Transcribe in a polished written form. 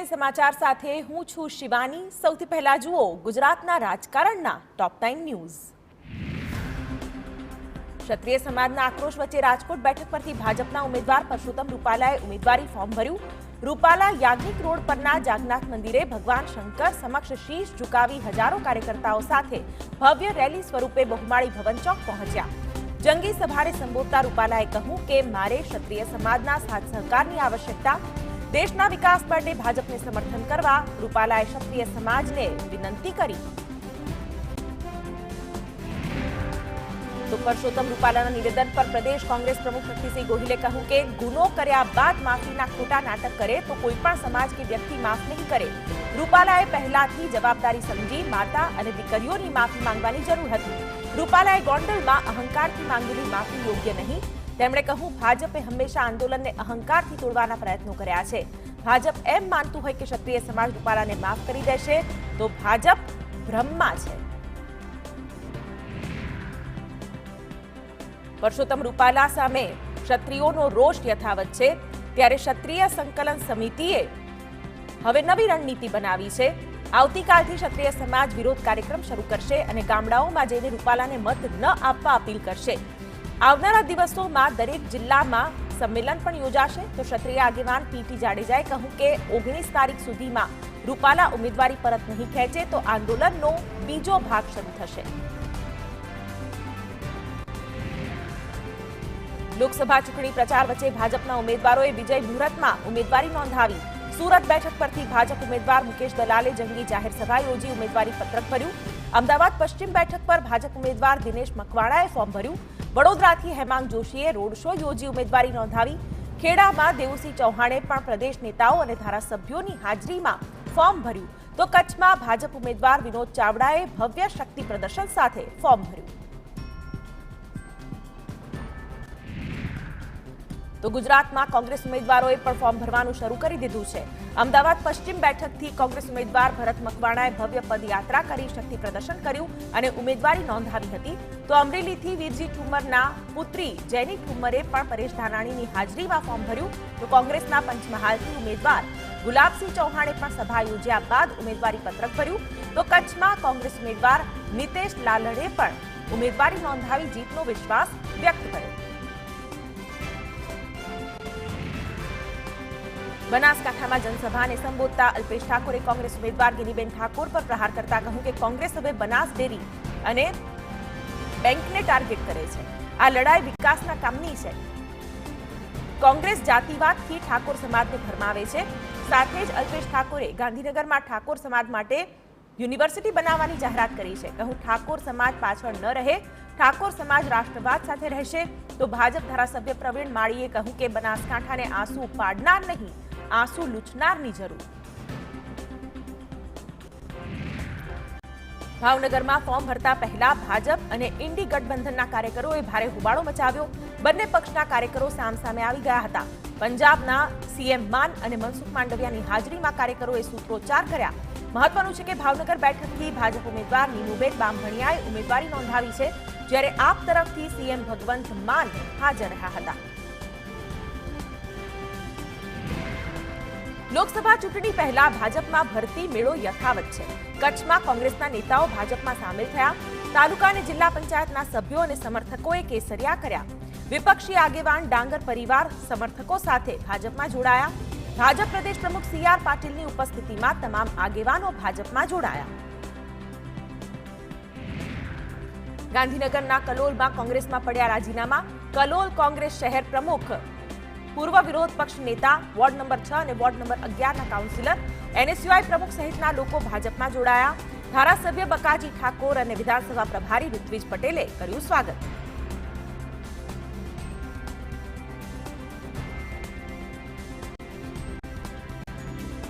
સમાચાર સાથે હું છું શિવાની। સૌથી પહેલા જુઓ ગુજરાતના રાજકારણના ટોપ 9 ન્યૂઝ। ક્ષત્રિય સમાજના આક્રોશ વચ્ચે રાજકોટ બેઠક પરથી ભાજપના ઉમેદવાર પરસોત્તમ રૂપાલાએ ઉમેદવારી ફોર્મ ભર્યું। રૂપાલા યાજ્ઞિક રોડ પરના જાગનાથ મંદિરે ભગવાન શંકર સમક્ષ શીશ ઝુકાવી હજારો કાર્યકર્તાઓ સાથે ભવ્ય રેલી સ્વરૂપે બહુમાળી ભવન ચોક પહોંચ્યા। જંગી સભાને સંબોધતા રૂપાલાએ કહ્યું કે મારે ક્ષત્રિય સમાજના સાથ સહકારની આવશ્યકતા, દેશના વિકાસ માટે ભાજપને સમર્થન કરવા રૂપાલાએ ક્ષત્રિય સમાજને વિનંતી કરી। તો પરસોત્તમ રૂપાલાના નિવેદન પર પ્રદેશ કોંગ્રેસ પ્રમુખ શક્તિસિંહ ગોહિલે કહ્યું કે ગુનો કર્યા બાદ માફીના ખોટા નાટક કરે તો કોઈ પણ સમાજ કે વ્યક્તિ માફ નહીં કરે। રૂપાલાએ પહેલાથી જવાબદારી સમજી માતા અને દીકરીઓની માફી માંગવાની જરૂર હતી। રૂપાલાએ ગોંડલમાં અહંકારથી માંગેલી માફી યોગ્ય નહીં। તેમણે કહ્યું ભાજપે હંમેશા આંદોલનને અહંકારથી તોડવાના પ્રયત્નો કર્યા છે। ભાજપ એમ માનતું હોય કે ક્ષત્રિય સમાજ રૂપાલાને માફ કરી દેશે તો ભાજપ ભ્રમમાં છે। પરસોત્તમ રૂપાલા સામે ક્ષત્રિયોનો રોષ યથાવત છે, ત્યારે ક્ષત્રિય સંકલન સમિતિએ હવે નવી રણનીતિ બનાવી છે। આવતીકાલથી ક્ષત્રિય સમાજ વિરોધ કાર્યક્રમ શરૂ કરશે અને ગામડાઓમાં જઈને રૂપાલાને મત ન આપવા અપીલ કરશે। આવનારા દિવસોમાં દરેક જિલ્લામાં સંમેલન પણ યોજાશે। તો ક્ષત્રિય આગેવાન પીટી જાડેજાએ કહ્યું કે 19 તારીખ સુધીમાં રૂપાલા ઉમેદવારી પરત નહીં ખેંચે તો આંદોલનનો બીજો ભાગ શરૂ થશે। લોકસભા ચૂંટણી પ્રચાર વચ્ચે ભાજપના ઉમેદવારોએ વિજય મુહૂર્તમાં ઉમેદવારી નોંધાવી। સુરત બેઠક પરથી ભાજપ ઉમેદવાર મુકેશ દલાલે જંગી જાહેર સભા યોજી ઉમેદવારી પત્રક ભર્યું। અમદાવાદ પશ્ચિમ બેઠક પર ભાજપ ઉમેદવાર દિનેશ મકવાણાએ ફોર્મ ભર્યું। વડોદરાથી હેમાંગ જોશીએ રોડ શો યોજી ઉમેદવારી નોંધાવી। ખેડામાં દેવુસિંહ ચૌહાણે પણ પ્રદેશ નેતાઓ અને ધારાસભ્યોની હાજરીમાં ફોર્મ ભર્યું। તો કચ્છમાં ભાજપ ઉમેદવાર વિનોદ ચાવડાએ ભવ્ય શક્તિ પ્રદર્શન સાથે ફોર્મ ભર્યું। તો ગુજરાતમાં કોંગ્રેસ ઉમેદવારોએ પણ ફોર્મ ભરવાનું શરૂ કરી દીધું છે। અમદાવાદ પશ્ચિમ બેઠકથી કોંગ્રેસ ઉમેદવાર ભરત મકવાણાએ ભવ્ય પદયાત્રા કરી શક્તિ પ્રદર્શન કર્યું અને ઉમેદવારી નોંધાવી હતી। તો અમરેલીથી વીરજી ઠુમ્મરના પુત્રી જેની ઠુમ્મરે પણ પરેશ ધાનાણીની હાજરીમાં ફોર્મ ભર્યું। તો કોંગ્રેસના પંચમહાલથી ઉમેદવાર ગુલાબસિંહ ચૌહાણે પણ સભા યોજ્યા બાદ ઉમેદવારી પત્રક ભર્યું। તો કચ્છમાં કોંગ્રેસ ઉમેદવાર નીતેશ લાલડે પણ ઉમેદવારી નોંધાવી જીતનો વિશ્વાસ વ્યક્ત કર્યો। બનાસકાંઠામાં જનસભાને સંબોધતા અલ્પેશ ઠાકોરે કોંગ્રેસ ઉમેદવાર ગિનીબેન ઠાકોર પર પ્રહાર કરતા કહ્યું કે કોંગ્રેસ હવે બનાસ ડેરી અને બેંકને ટાર્ગેટ કરે છે। આ લડાઈ વિકાસના કામની છે। કોંગ્રેસ જાતિવાદથી ઠાકોર સમાજને ભરમાવે છે। સાથે જ અલ્પેશ ઠાકોરે ગાંધીનગરમાં ઠાકોર સમાજ માટે યુનિવર્સિટી બનાવવાની જાહેરાત કરી છે। કહું ઠાકોર સમાજ પાછળ ન રહે, ઠાકોર સમાજ રાષ્ટ્રવાદ સાથે રહેશે। તો ભાજપ ધારાસભ્ય પ્રવીણ માળીએ કહ્યું કે બનાસકાંઠાને આંસુ પાડનાર નહીં, આંસુ લૂછનારની જરૂર। ભાવનગરમાં ફોર્મ ભરતા પહેલા ભાજપ અને ઇન્ડી ગઠબંધનના કાર્યકરોએ ભારે હોબાળો મચાવ્યો। બંને પક્ષના કાર્યકરો સામસામે આવી ગયા હતા। પંજાબના સીએમ માન અને મનસુખ માંડવિયાની હાજરીમાં કાર્યકરોએ સૂત્રોચ્ચાર કર્યા। મહત્વનું છે કે ભાવનગર બેઠકથી ભાજપ ઉમેદવાર નીમુબેન બામભણિયાએ ઉમેદવારી નોંધાવી છે, જ્યારે આપ તરફથી સીએમ ભગવંત માન હાજર રહ્યા હતા। લોકસભા ચૂંટણી પહેલા ભાજપમાં ભરતી મેળો યથાવત છે। કચ્છમાં કોંગ્રેસના નેતાઓ ભાજપમાં સામેલ થયા। તાલુકા અને જિલ્લા પંચાયતના સભ્યો અને સમર્થકોએ કેસરિયા કર્યા। વિપક્ષી આગેવાન ડાંગર પરિવાર સમર્થકો સાથે ભાજપમાં જોડાયા। ભાજપ પ્રદેશ પ્રમુખ સીઆર પાટીલની ઉપસ્થિતિમાં તમામ આગેવાનો ભાજપમાં જોડાયા। ગાંધીનગરના કલોલમાં કોંગ્રેસમાં પડ્યા રાજીનામા। કલોલ કોંગ્રેસ શહેર પ્રમુખ, પૂર્વ વિરોધ પક્ષ નેતા, વોર્ડ નંબર 6 અને વોર્ડ નંબર 11ના કાઉન્સિલર, એનએસયુઆઈ પ્રમુખ સહિતના લોકો ભાજપમાં જોડાયા। ધારાસભ્ય બકાજી ઠાકોર અને વિધાનસભા પ્રભારી ઋત્વિજ પટેલે કર્યું સ્વાગત।